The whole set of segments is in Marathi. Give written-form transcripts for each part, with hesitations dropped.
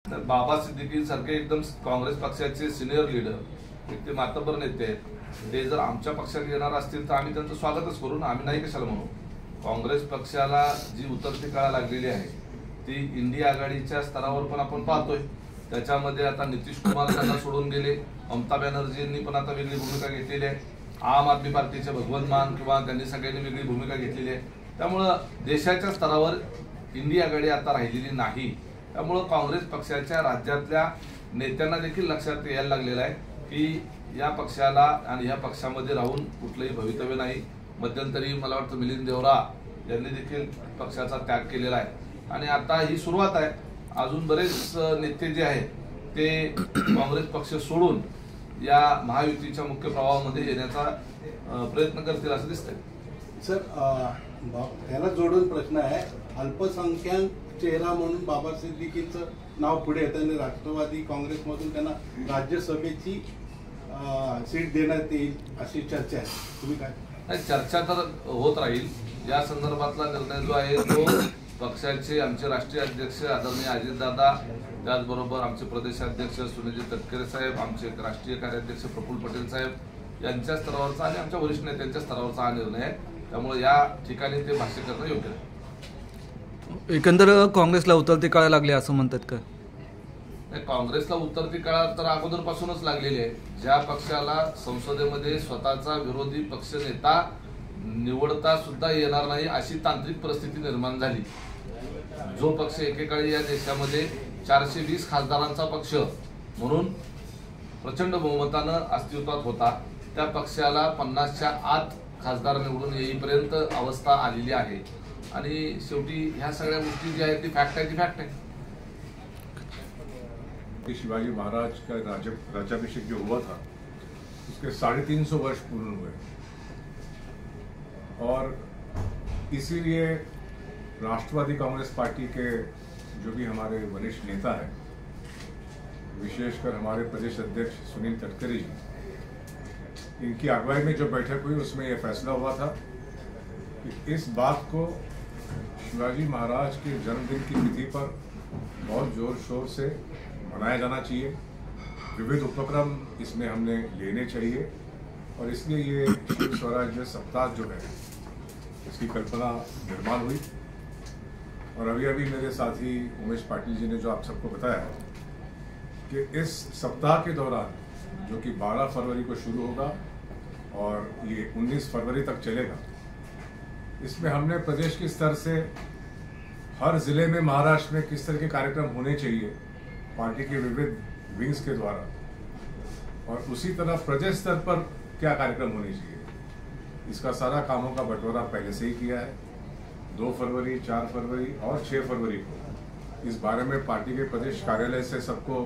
तर बाबा सिद्दीकी सारखे एकदम काँग्रेस पक्षाचे सिनियर लीडर ते मातबर नेते आहेत, ते जर आमच्या पक्षात येणार असतील तर आम्ही त्यांचं स्वागतच करू ना, आम्ही नाही कशाला म्हणू। काँग्रेस पक्षाला जी उतरती काळ लागलेली आहे ती इंडिया आघाडीच्या स्तरावर पण आपण पाहतोय। त्याच्यामध्ये आता नितीश कुमार त्यांना सोडून गेले, ममता बॅनर्जींनी पण आता वेगळी भूमिका घेतलेली आहे, आम आदमी पार्टीचे भगवंत मान किंवा त्यांनी सगळ्यांनी वेगळी भूमिका घेतलेली आहे। त्यामुळं देशाच्या स्तरावर इंडिया आघाडी आता राहिलेली नाही। त्यामुळं काँग्रेस पक्षाच्या राज्यातल्या नेत्यांना देखील लक्षात यायला लागलेलं आहे की या पक्षाला आणि या पक्षामध्ये राहून कुठलंही भवितव्य नाही। मध्यंतरी मला वाटतं मिलिंद देवरा यांनी देखील पक्षाचा त्याग केलेला आहे आणि आता ही सुरुवात आहे। अजून बरेच नेते जे आहेत ते काँग्रेस पक्ष सोडून या महायुतीच्या मुख्य प्रवाहामध्ये येण्याचा प्रयत्न करतील असं दिसतंय। सर, त्याला जोडून प्रश्न आहे, अल्पसंख्याक चेहरा म्हणून बाबा सिद्दीकीचं नाव पुढे येतं आणि राष्ट्रवादी काँग्रेसमधून त्यांना राज्यसभेची सीट देण्यात येईल अशी चर्चा आहे, तुम्ही काय? नाही, चर्चा तर होत राहील। या संदर्भातला निर्णय जो आहे तो पक्षाचे आमचे राष्ट्रीय अध्यक्ष आदरणीय अजितदादा, त्याचबरोबर आमचे प्रदेशाध्यक्ष सुनील तटकरे साहेब, आमचे राष्ट्रीय कार्याध्यक्ष प्रफुल्ल पटेल साहेब यांच्या स्तरावरचा आणि आमच्या वरिष्ठ नेत्यांच्या स्तरावरचा हा निर्णय आहे। त्यामुळे या ठिकाणी ते भाष्य करणं योग्य आहे। एकंदर काँग्रेसला उतरती काळ लागली असं म्हणतात का? काँग्रेसला उतरती काळ तर अगोदरपासूनच लागलेली आहे। ज्या पक्षाला संसदेमध्ये स्वतःचा विरोधी पक्ष नेता निवडता सुद्धा येणार नाही अशी तांत्रिक परिस्थिती निर्माण झाली, जो पक्ष एकेकाळी या देशामध्ये 420 खासदारांचा पक्ष म्हणून प्रचंड बहुमतानं अस्तित्वात होता, त्या पक्षाला 50च्या आत खासदार निवडून येईपर्यंत अवस्था आलेली आहे आणि शेवटी ह्या सगळ्या गोष्टी जी आहेत ती फॅक्ट आहे, ती फॅक्ट आहे। शिवाजी महाराज का राज्याभिषेक जो हुआ था उसके 350 वर्ष पूर्ण हुए और इसीलिए राष्ट्रवादी कांग्रेस पार्टी के जो भी हमारे वरिष्ठ नेता हैं, विशेषकर हमारे प्रदेश अध्यक्ष सुनील तटकरे जी, इनकी अगुवाई में जो बैठक हुई उसमें यह फैसला हुआ था कि इस बात को शिवाजी महाराज के जन्मदिन की तिथि पर बहुत जोर शोर से मनाया जाना चाहिए, विविध उपक्रम इसमें हमने लेने चाहिए और इसलिए ये शिव स्वराज्य सप्ताह जो है इसकी कल्पना निर्माण हुई। और अभी अभी मेरे साथी उमेश पाटिल जी ने जो आप सबको बताया कि इस सप्ताह के दौरान जो कि 12 फरवरी को शुरू होगा और ये 19 फरवरी तक चलेगा, इसमें हमने प्रदेश के स्तर से हर जिले में महाराष्ट्र में किस तरह के कार्यक्रम होने चाहिए पार्टी के विविध विंग्स के द्वारा, और उसी तरह प्रदेश स्तर पर क्या कार्यक्रम होने चाहिए, इसका सारा कामों का बंटवारा पहले से ही किया है। 2 फरवरी, 4 फरवरी और 6 फरवरी को इस बारे में पार्टी के प्रदेश कार्यालय से सबको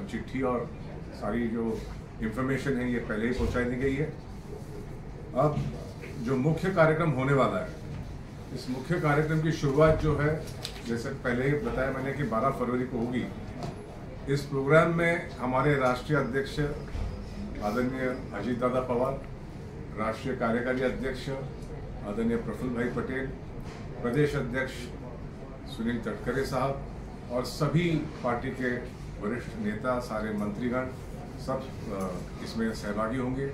चिट्ठी और सारी जो इंफॉर्मेशन है ये पहले ही पहुंचा दी गई है। अब जो मुख्य कार्यक्रम होने वाला है, इस मुख्य कार्यक्रम की शुरुआत जो है, जैसे पहले ही बताया मैंने कि 12 फरवरी को होगी। इस प्रोग्राम में हमारे राष्ट्रीय अध्यक्ष आदरणीय अजितदादा पवार, राष्ट्रीय कार्यकारी अध्यक्ष आदरणीय प्रफुल्ल भाई पटेल, प्रदेश अध्यक्ष सुनील तटकरे साहब और सभी पार्टी के वरिष्ठ नेता, सारे मंत्रीगण सब इसमें सहभागी होंगे।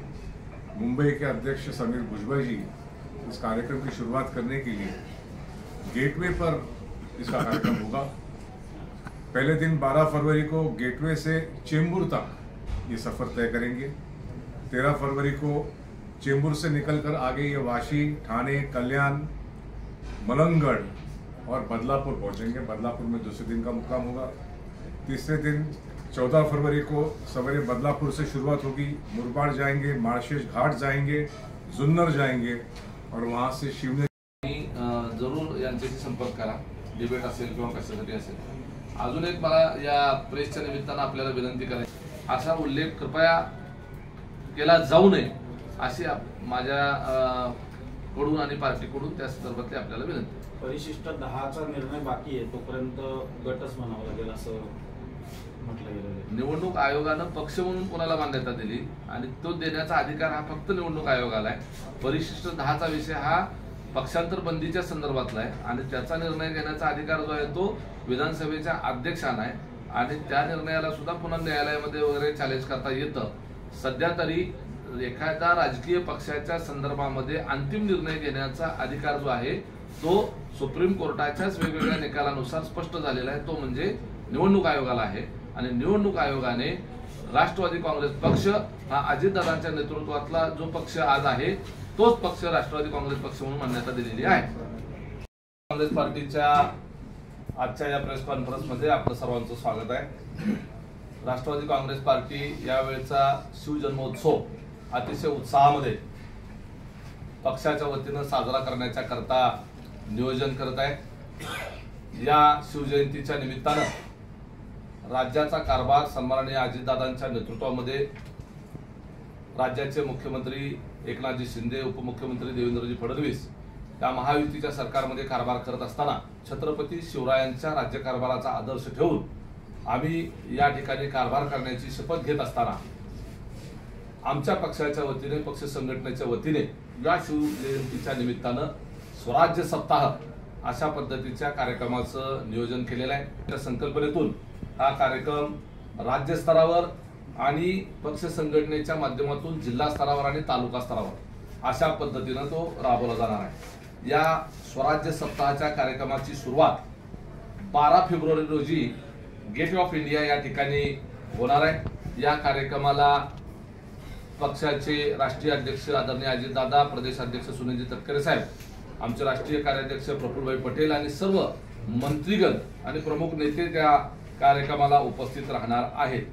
मुंबई के अध्यक्ष समीर भुजबल जी इस कार्यक्रम की शुरुआत करने के लिए गेटवे पर इसका कार्यक्रम होगा। पहले दिन 12 फरवरी को गेटवे से चेंबूर तक ये सफर तय करेंगे। 13 फरवरी को चेंबूर से निकलकर आगे ये वाशी, ठाणे, कल्याण, मलंगगढ़ और बदलापुर पहुंचेंगे। बदलापुर में दूसरे दिन का मुक्काम होगा। तीसरे दिन 14 फरवरी को सवेरे बदलापुर से शुरुआत होगी, मुरबाड जाएंगे, माळशेज घाट जाएंगे, जुन्नर जाएंगे और वहां से शिवनेरी। जरूर यांच्याशी संपर्क करा, डिबेट असेल किंवा कशासाठी असेल। अजून एक मला या प्रेसच्या निमित्तानं आपल्याला विनंती करायची, असा उल्लेख कृपया केला जाऊ नये अशी माझ्या कडून आणि पार्टीकडून त्या संदर्भातली आपल्याला विनंती। परिशिष्ट 10चा निर्णय बाकी आहे, तोपर्यंत गटच म्हणावं लागेल असं म्हटलं गेलं। निवडणूक आयोगानं पक्ष म्हणून कोणाला मान्यता दिली आणि तो देण्याचा अधिकार हा फक्त निवडणूक आयोगाला आहे। परिशिष्ट 10चा विषय हा पक्षांतर बंदीच्या संदर्भातला आहे आणि त्याचा निर्णय घेण्याचा अधिकार जो आहे तो विधानसभेच्या अध्यक्षांना आहे आणि त्या निर्णयाला सुद्धा पुन्हा न्यायालयामध्ये वगैरे चॅलेंज करता येतं. सध्या तरी एखाद्या राजकीय पक्षाच्या संदर्भामध्ये अंतिम निर्णय घेण्याचा अधिकार जो आहे तो सुप्रीम कोर्टाच्याच वेगवेगळ्या निकालानुसार स्पष्ट झालेला आहे, तो म्हणजे निवडणूक आयोगाला आहे. आणि निवडणूक आयोगाने राष्ट्रवादी काँग्रेस पक्ष हा अजितदादांच्या नेतृत्वातला जो पक्ष आज आहे तोच पक्ष राष्ट्रवादी काँग्रेस पक्ष म्हणून मान्यता दिलेली आहे. काँग्रेस पार्टीच्या आजच्या या प्रेस कॉन्फरन्समध्ये आपलं सर्वांचं स्वागत आहे. राष्ट्रवादी काँग्रेस पार्टी यावेळचा शिवजन्मोत्सव अतिशय उत्साहामध्ये पक्षाच्या वतीनं साजरा करण्याच्या करता नियोजन करत आहे. या शिवजयंतीच्या निमित्तानं राज्याचा कारभार सन्माननीय अजितदादांच्या नेतृत्वामध्ये राज्याचे मुख्यमंत्री एकनाथजी शिंदे, उपमुख्यमंत्री देवेंद्रजी फडणवीस या महायुतीच्या सरकारमध्ये कारभार करत असताना छत्रपती शिवरायांच्या राज्यकारभाराचा आदर्श ठेवून आम्ही या ठिकाणी कारभार करण्याची शपथ घेत असताना आमच्या पक्षाच्या वतीने, पक्ष संघटनेच्या वतीने या शिवजयंतीच्या निमित्तानं स्वराज्य सप्ताह अशा पद्धतीच्या कार्यक्रमाचं नियोजन केलेलं आहे. त्या संकल्पनेतून हा कार्यक्रम राज्यस्तरावर आणि पक्ष संघटनेच्या माध्यमातून जिल्हा स्तरावर आणि तालुका स्तरावर अशा पद्धतीनं तो राबवला जाणार आहे. या स्वराज्य सप्ताहाच्या कार्यक्रमाची सुरुवात 12 फेब्रुवारी रोजी गेट ऑफ इंडिया या ठिकाणी होणार आहे. या कार्यक्रमाला पक्षाचे राष्ट्रीय अध्यक्ष आदरणीय अजितदादा, प्रदेश अध्यक्ष सुनीलजी तटकरे साहेब, आमचे राष्ट्रीय कार्याध्यक्ष प्रफुल्लभाई पटेल आणि सर्व मंत्रीगण आणि प्रमुख नेते त्या कार्यक्रमाला उपस्थित राहणार आहेत.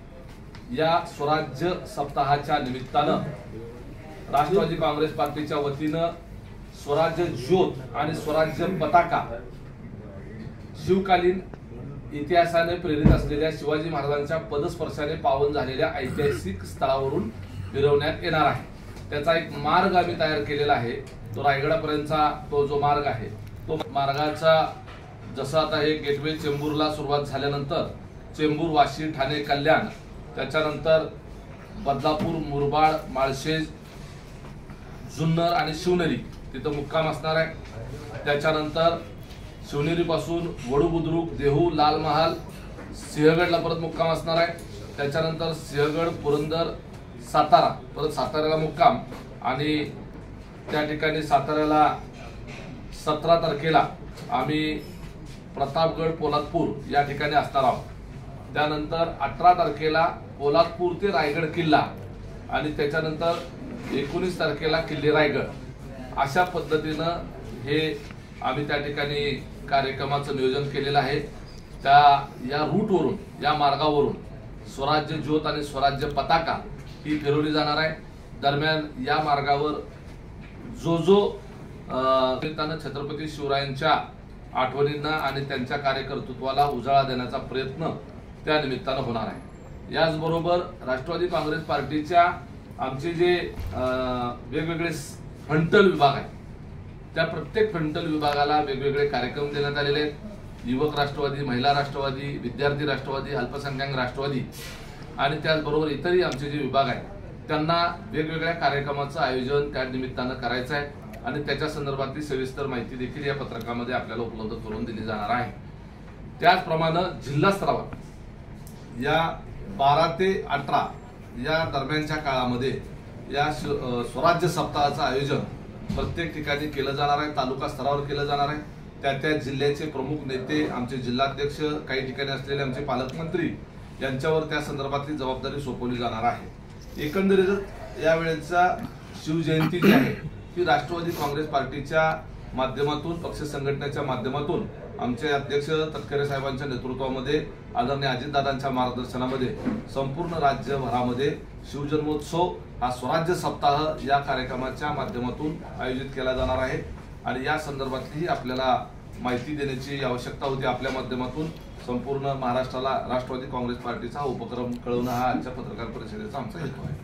या स्वराज्य सप्ताहाच्या निमित्तानं राष्ट्रवादी काँग्रेस पार्टीच्या वतीनं स्वराज्य ज्योत आणि स्वराज्य पताका शिवकालीन इतिहासाने प्रेरित असलेल्या शिवाजी महाराजांच्या पदस्पर्शाने पावन झालेल्या ऐतिहासिक स्थळावरून फिरवण्यात येणार आहे. त्याचा एक मार्ग आम्ही तयार केलेला आहे. तो रायगडापर्यंतचा तो जो मार्ग आहे तो मार्गाचा जसं आता हे गेटवे चेंबूरला सुरुवात झाल्यानंतर चेंबूर, वाशी, ठाणे, कल्याण, त्याच्यानंतर बदलापूर, मुरबाड, माळशेज, जुन्नर आणि शिवनेरी तिथं मुक्काम असणार आहे. त्याच्यानंतर शिवनेरी पासून वडू, बुद्रुक, देहू, लाल महाल, सिंहगडला परत मुक्काम असणार आहे. त्याच्यानंतर सिंहगड, पुरंदर, सातारा, परत साताऱ्याला मुक्काम आणि त्या ठिकाणी साताऱ्याला 17 तारखेला आम्ही प्रतापगड, पोलादपूर या ठिकाणी असणार आहोत. त्यानंतर 18 तारखेला पोलादपूर ते रायगड किल्ला आणि त्याच्यानंतर 19 तारखेला किल्ले रायगड. अशा पद्धतीनं हे आम्ही त्या ठिकाणी कार्यक्रमाचं नियोजन केलेलं आहे. या रूटवरून, या मार्गावरून स्वराज्य ज्योत आणि स्वराज्य पताका ही फिरवली जाणार आहे. दरम्यान या मार्गावर जो छत्रपती शिवरायांच्या आठवणींना आणि त्यांच्या कार्यकर्तृत्वाला उजाळा देण्याचा प्रयत्न त्या निमित्तानं होणार आहे. याचबरोबर राष्ट्रवादी काँग्रेस पार्टीच्या आमचे जे वेगवेगळे फ्रंटल विभाग आहेत त्या प्रत्येक फ्रंटल विभागाला वेगवेगळे कार्यक्रम देण्यात आलेले आहेत. युवक राष्ट्रवादी, महिला राष्ट्रवादी, विद्यार्थी राष्ट्रवादी, अल्पसंख्याक राष्ट्रवादी आणि त्याचबरोबर इतरही आमचे जे विभाग आहेत त्यांना वेगवेगळ्या कार्यक्रमाचं आयोजन त्या निमित्तानं करायचं आहे आणि त्याच्या संदर्भातली सविस्तर माहिती देखील या पत्रकामध्ये आपल्याला उपलब्ध करून दिली जाणार आहे. त्याचप्रमाणे जिल्हा स्तरावर या 12 ते 18 या दरम्यानच्या काळामध्ये या स्वराज्य सप्ताहाचं आयोजन प्रत्येक ठिकाणी केलं जाणार आहे. तालुका स्तरावर केलं जाणार आहे. त्या जिल्ह्याचे प्रमुख नेते, आमचे जिल्हाध्यक्ष, काही ठिकाणी असलेले आमचे पालकमंत्री यांच्यावर त्या संदर्भातली जबाबदारी सोपवली जाणार आहे. एकंदरीत यावेळेचा शिवजयंती जी आहे ती राष्ट्रवादी काँग्रेस पार्टीच्या माध्यमातून, पक्ष संघटनेच्या माध्यमातून, आमचे अध्यक्ष तटकरे साहेबांच्या नेतृत्वामध्ये, आदरणीय अजितदादांच्या मार्गदर्शनामध्ये संपूर्ण राज्यभरामध्ये शिवजन्मोत्सव हा स्वराज्य सप्ताह या कार्यक्रमाच्या माध्यमातून आयोजित केला जाणार आहे. आणि या संदर्भातली आपल्याला माहिती देण्याची आवश्यकता होती. आपल्या माध्यमातून संपूर्ण महाराष्ट्राला राष्ट्रवादी काँग्रेस पार्टीचा उपक्रम कळवणं हा आजच्या पत्रकार परिषदेचा आमचा हेतू आहे.